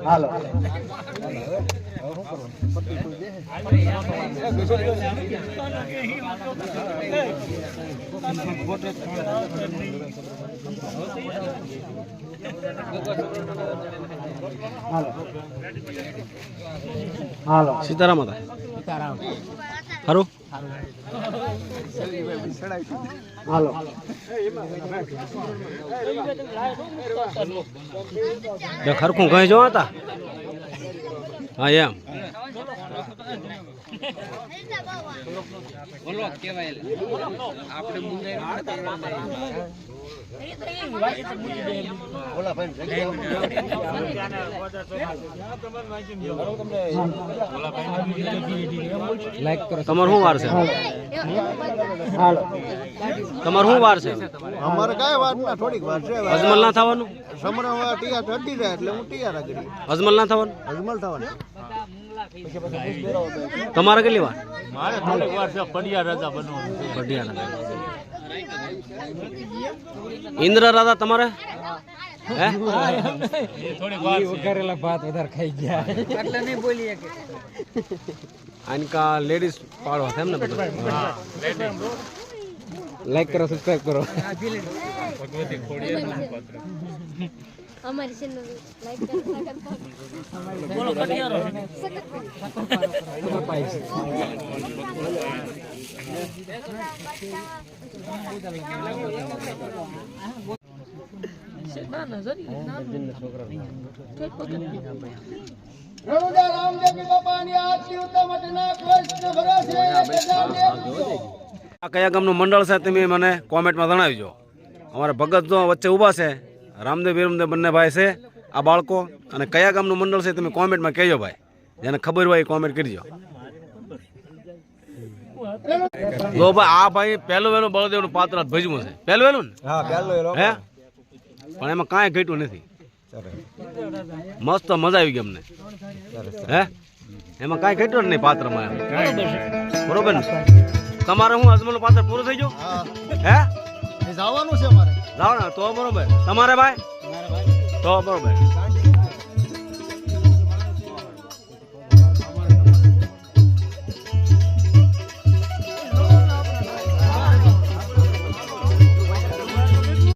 હાલો હાલો સીતારામ હતા ખરું હાલો ખરખું કઈ જો હતા હા એમ તમારું શું વાર છે હાલો તમારું શું વાર છે અમારે કઈ વાત ના થોડીક વાર છે અજમલ ના થવાનું સમરા ટીયા ચડી જાય એટલે હું ટીયા રાખી અજમલ ના થવાનું અજમલ થવાનું તમારે કેટલી વાર મારે થોડીક વાર છે પડિયા રાજા બનવાનું પડિયા રાજા ઇન્દ્ર રાજા તમારે હે થોડીક વાર કરેલા ભાત વધારે ખાઈ ગયા એટલે નહીં બોલીએ કે આનકા લેડીઝ પાડવા છે એમ ને લાઈક કરો સબસ્ક્રાઇબ કરો અમારી ચેનલ લાઈક કરો બોલો આ કયા ગામનું મંડળ છે તમે મને કોમેન્ટમાં જણાવજો અમારા ભગત જો વચ્ચે ઊભા છે રામદેવ વીરમદેવ બંને ભાઈ છે આ બાળકો અને કયા ગામનું મંડળ છે તમે કોમેન્ટમાં કહેજો ભાઈ જેને ખબર હોય એ કોમેન્ટ કરજો જો ભાઈ આ ભાઈ પહેલું વહેલું બળદેવનું પાત્ર ભજવું છે પહેલું વહેલું ને હા પેલો હે પણ એમાં કાંઈ ઘટ્યું નથી મસ્ત મજા આવી ગઈ અમને હે એમાં કાંઈ ઘટ્યું નહીં પાત્રમાં એમ બરોબર ને તમારે હું અજમલનું પાત્ર પૂરું થઈ ગયું હે જવાનું છે મારે જાઓ ને તો બરોબર તમારે ભાઈ તો બરોબર